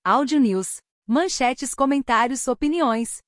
Áudio News. Manchetes, comentários, opiniões.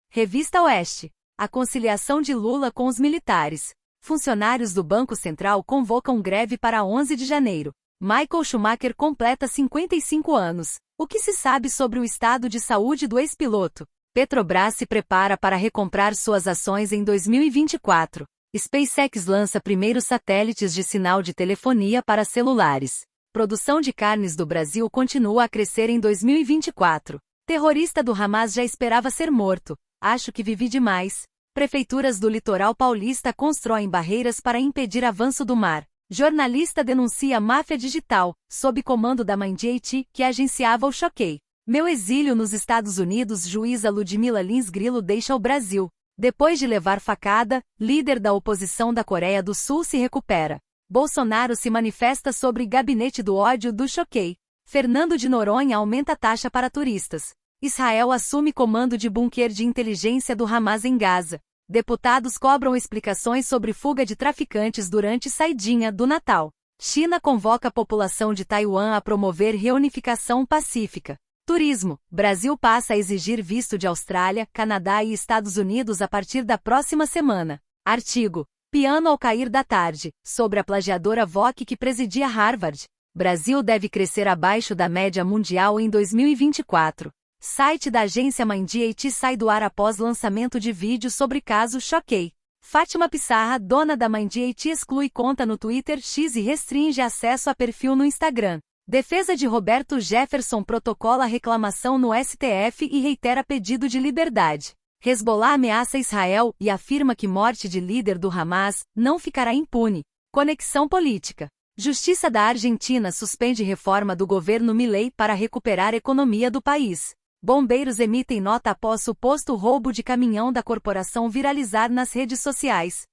Revista Oeste. A conciliação de Lula com os militares. Funcionários do Banco Central convocam greve para 11 de janeiro. Michael Schumacher completa 55 anos. O que se sabe sobre o estado de saúde do ex-piloto? Petrobras se prepara para recomprar suas ações em 2024. SpaceX lança primeiros satélites de sinal de telefonia para celulares. Produção de carnes do Brasil continua a crescer em 2024. Terrorista do Hamas já esperava ser morto. Acho que vivi demais. Prefeituras do litoral paulista constroem barreiras para impedir avanço do mar. Jornalista denuncia máfia digital, sob comando da mãe de Haiti, que agenciava o Choquei. Meu exílio nos Estados Unidos. Juíza Ludmila Lins Grilo deixa o Brasil. Depois de levar facada, líder da oposição da Coreia do Sul se recupera. Bolsonaro se manifesta sobre gabinete do ódio do Choquei. Fernando de Noronha aumenta a taxa para turistas. Israel assume comando de bunker de inteligência do Hamas em Gaza. Deputados cobram explicações sobre fuga de traficantes durante saidinha do Natal. China convoca a população de Taiwan a promover reunificação pacífica. Turismo. Brasil passa a exigir visto de Austrália, Canadá e Estados Unidos a partir da próxima semana. Artigo. Piano ao cair da tarde, sobre a plagiadora Vogue que presidia Harvard. Brasil deve crescer abaixo da média mundial em 2024. Site da agência Mãe de Haiti sai do ar após lançamento de vídeo sobre caso Choquei. Fátima Pissarra, dona da Mãe de Haiti, exclui conta no Twitter X e restringe acesso a perfil no Instagram. Defesa de Roberto Jefferson protocola reclamação no STF e reitera pedido de liberdade. Hezbollah ameaça Israel e afirma que morte de líder do Hamas não ficará impune. Conexão política. Justiça da Argentina suspende reforma do governo Milei para recuperar a economia do país. Bombeiros emitem nota após suposto roubo de caminhão da corporação viralizar nas redes sociais.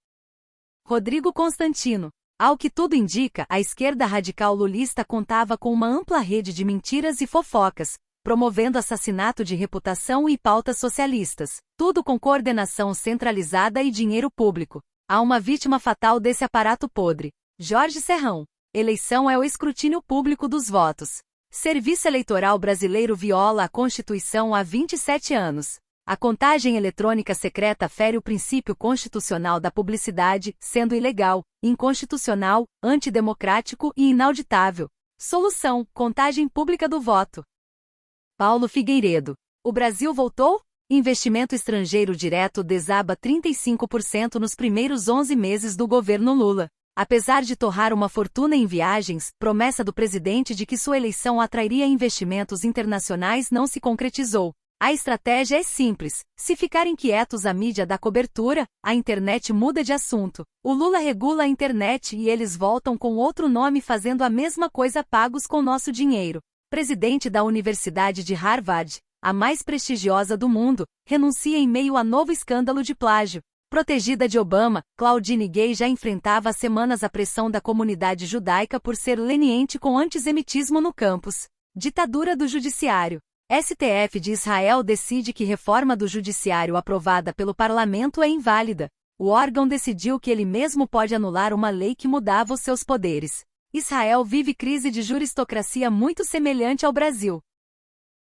Rodrigo Constantino. Ao que tudo indica, a esquerda radical lulista contava com uma ampla rede de mentiras e fofocas, promovendo assassinato de reputação e pautas socialistas, tudo com coordenação centralizada e dinheiro público. Há uma vítima fatal desse aparato podre. Jorge Serrão. Eleição é o escrutínio público dos votos. Serviço Eleitoral Brasileiro viola a Constituição há 27 anos. A contagem eletrônica secreta fere o princípio constitucional da publicidade, sendo ilegal, inconstitucional, antidemocrático e inauditável. Solução: contagem pública do voto. Paulo Figueiredo. O Brasil voltou? Investimento estrangeiro direto desaba 35% nos primeiros 11 meses do governo Lula. Apesar de torrar uma fortuna em viagens, promessa do presidente de que sua eleição atrairia investimentos internacionais não se concretizou. A estratégia é simples: se ficarem quietos a mídia dá cobertura, a internet muda de assunto. O Lula regula a internet e eles voltam com outro nome fazendo a mesma coisa pagos com nosso dinheiro. Presidente da Universidade de Harvard, a mais prestigiosa do mundo, renuncia em meio a novo escândalo de plágio. Protegida de Obama, Claudine Gay já enfrentava há semanas a pressão da comunidade judaica por ser leniente com antissemitismo no campus. Ditadura do Judiciário. STF de Israel decide que reforma do Judiciário aprovada pelo parlamento é inválida. O órgão decidiu que ele mesmo pode anular uma lei que mudava os seus poderes. Israel vive crise de juristocracia muito semelhante ao Brasil.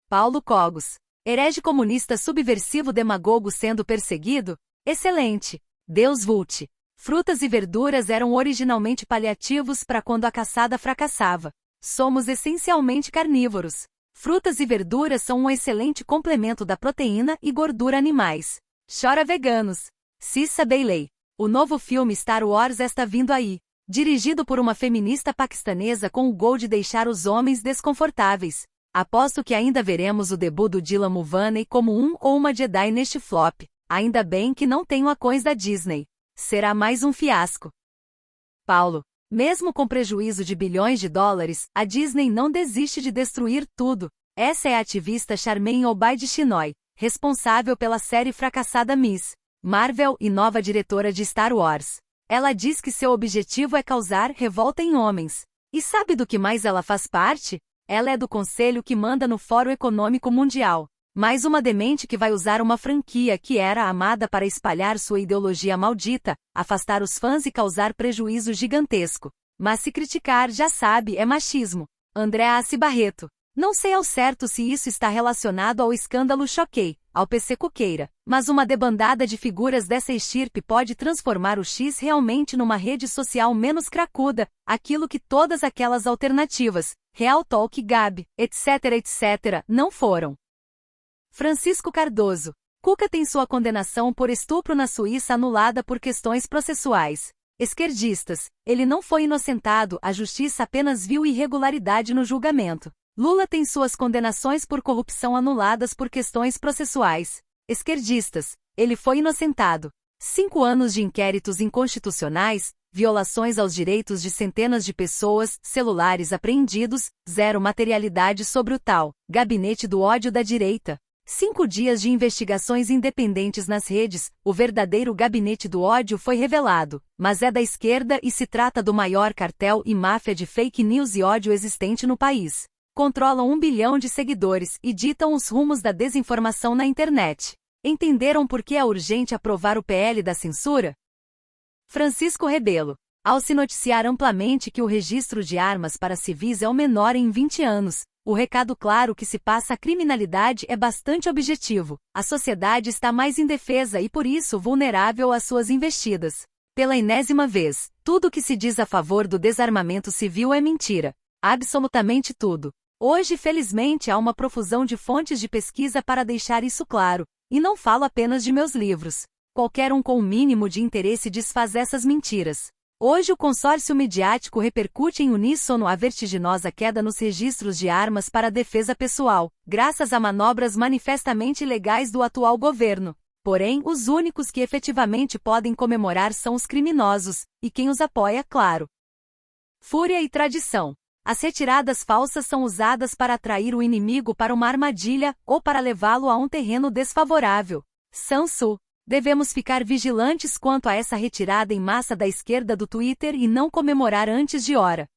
Paulo Cogos. Herege comunista subversivo demagogo sendo perseguido? Excelente. Deus Vult. Frutas e verduras eram originalmente paliativos para quando a caçada fracassava. Somos essencialmente carnívoros. Frutas e verduras são um excelente complemento da proteína e gordura animais. Chora veganos. Cissa Bailey. O novo filme Star Wars está vindo aí. Dirigido por uma feminista paquistanesa com o gol de deixar os homens desconfortáveis. Aposto que ainda veremos o debut do Dylan Mulvaney como um ou uma Jedi neste flop. Ainda bem que não tenho acões da Disney. Será mais um fiasco. Paulo. Mesmo com prejuízo de bilhões de dólares, a Disney não desiste de destruir tudo. Essa é a ativista Charmaine Obaid Chinoy, responsável pela série fracassada Miss Marvel e nova diretora de Star Wars. Ela diz que seu objetivo é causar revolta em homens. E sabe do que mais ela faz parte? Ela é do conselho que manda no Fórum Econômico Mundial. Mais uma demente que vai usar uma franquia que era amada para espalhar sua ideologia maldita, afastar os fãs e causar prejuízo gigantesco. Mas se criticar, já sabe, é machismo. Andréa Assi Barreto. Não sei ao certo se isso está relacionado ao escândalo Choquei, ao PC Cuqueira, mas uma debandada de figuras dessa estirpe pode transformar o X realmente numa rede social menos cracuda, aquilo que todas aquelas alternativas, Real Talk, Gab, etc, não foram. Francisco Cardoso. Cuca tem sua condenação por estupro na Suíça anulada por questões processuais. Esquerdistas, ele não foi inocentado, a justiça apenas viu irregularidade no julgamento. Lula tem suas condenações por corrupção anuladas por questões processuais. Esquerdistas, ele foi inocentado. 5 anos de inquéritos inconstitucionais, violações aos direitos de centenas de pessoas, celulares apreendidos, zero materialidade sobre o tal gabinete do ódio da direita. 5 dias de investigações independentes nas redes, o verdadeiro gabinete do ódio foi revelado, mas é da esquerda e se trata do maior cartel e máfia de fake news e ódio existente no país. Controlam 1 bilhão de seguidores e ditam os rumos da desinformação na internet. Entenderam por que é urgente aprovar o PL da censura? Francisco Rebelo. Ao se noticiar amplamente que o registro de armas para civis é o menor em 20 anos, o recado claro que se passa à criminalidade é bastante objetivo. A sociedade está mais indefesa e por isso vulnerável às suas investidas. Pela enésima vez, tudo o que se diz a favor do desarmamento civil é mentira. Absolutamente tudo. Hoje, felizmente, há uma profusão de fontes de pesquisa para deixar isso claro, e não falo apenas de meus livros. Qualquer um com o mínimo de interesse desfaz essas mentiras. Hoje o consórcio midiático repercute em uníssono a vertiginosa queda nos registros de armas para defesa pessoal, graças a manobras manifestamente ilegais do atual governo. Porém, os únicos que efetivamente podem comemorar são os criminosos, e quem os apoia, claro. Fúria e tradição. As retiradas falsas são usadas para atrair o inimigo para uma armadilha ou para levá-lo a um terreno desfavorável. Sansu. Devemos ficar vigilantes quanto a essa retirada em massa da esquerda do Twitter e não comemorar antes de hora.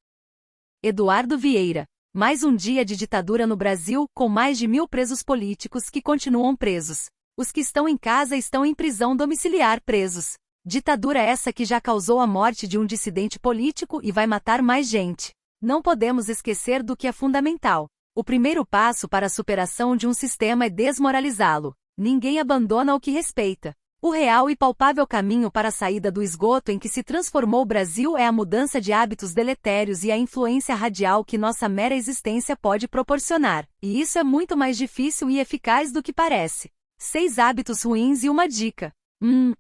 Eduardo Vieira. Mais um dia de ditadura no Brasil, com mais de 1.000 presos políticos que continuam presos. Os que estão em casa estão em prisão domiciliar presos. Ditadura essa que já causou a morte de um dissidente político e vai matar mais gente. Não podemos esquecer do que é fundamental. O primeiro passo para a superação de um sistema é desmoralizá-lo. Ninguém abandona o que respeita. O real e palpável caminho para a saída do esgoto em que se transformou o Brasil é a mudança de hábitos deletérios e a influência radial que nossa mera existência pode proporcionar. E isso é muito mais difícil e eficaz do que parece. 6 hábitos ruins e uma dica.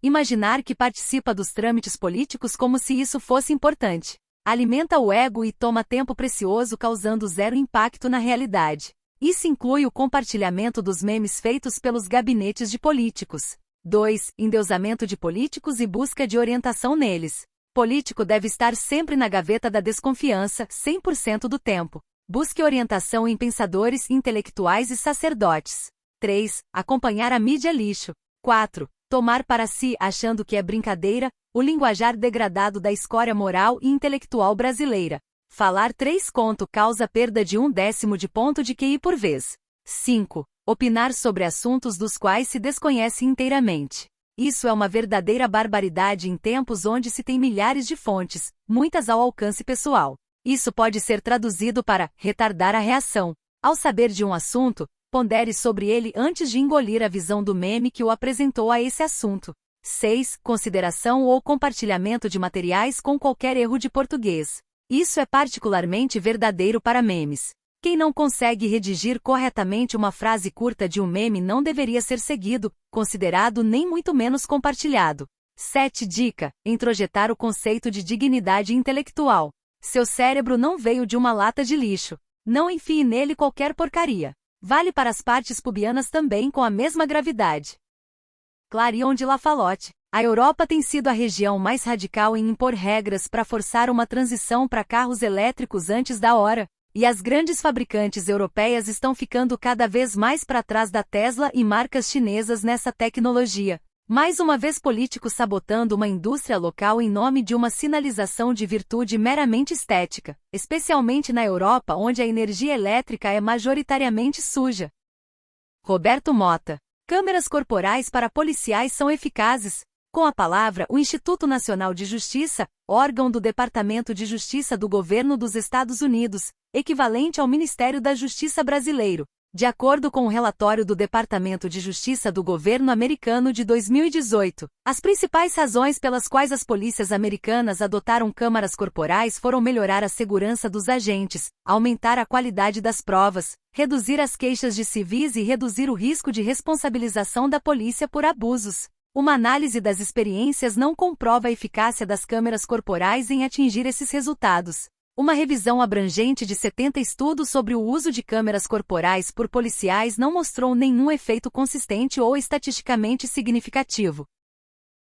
Imaginar que participa dos trâmites políticos como se isso fosse importante. Alimenta o ego e toma tempo precioso causando zero impacto na realidade. Isso inclui o compartilhamento dos memes feitos pelos gabinetes de políticos. 2. Endeusamento de políticos e busca de orientação neles. Político deve estar sempre na gaveta da desconfiança, 100% do tempo. Busque orientação em pensadores, intelectuais e sacerdotes. 3. Acompanhar a mídia lixo. 4. Tomar para si, achando que é brincadeira, o linguajar degradado da escória moral e intelectual brasileira. Falar 3 conto causa perda de 1/10 de ponto de QI por vez. 5. Opinar sobre assuntos dos quais se desconhece inteiramente. Isso é uma verdadeira barbaridade em tempos onde se tem milhares de fontes, muitas ao alcance pessoal. Isso pode ser traduzido para retardar a reação. Ao saber de um assunto, pondere sobre ele antes de engolir a visão do meme que o apresentou a esse assunto. 6. Consideração ou compartilhamento de materiais com qualquer erro de português. Isso é particularmente verdadeiro para memes. Quem não consegue redigir corretamente uma frase curta de um meme não deveria ser seguido, considerado nem muito menos compartilhado. 7. Dica: introjetar o conceito de dignidade intelectual. Seu cérebro não veio de uma lata de lixo. Não enfie nele qualquer porcaria. Vale para as partes pubianas também com a mesma gravidade. Clarion de Lafalotte. A Europa tem sido a região mais radical em impor regras para forçar uma transição para carros elétricos antes da hora. E as grandes fabricantes europeias estão ficando cada vez mais para trás da Tesla e marcas chinesas nessa tecnologia. Mais uma vez políticos sabotando uma indústria local em nome de uma sinalização de virtude meramente estética, especialmente na Europa onde a energia elétrica é majoritariamente suja. Roberto Mota. Câmeras corporais para policiais são eficazes. Com a palavra, o Instituto Nacional de Justiça, órgão do Departamento de Justiça do Governo dos Estados Unidos, equivalente ao Ministério da Justiça brasileiro. De acordo com o relatório do Departamento de Justiça do Governo americano de 2018, as principais razões pelas quais as polícias americanas adotaram câmaras corporais foram melhorar a segurança dos agentes, aumentar a qualidade das provas, reduzir as queixas de civis e reduzir o risco de responsabilização da polícia por abusos. Uma análise das experiências não comprova a eficácia das câmeras corporais em atingir esses resultados. Uma revisão abrangente de 70 estudos sobre o uso de câmeras corporais por policiais não mostrou nenhum efeito consistente ou estatisticamente significativo.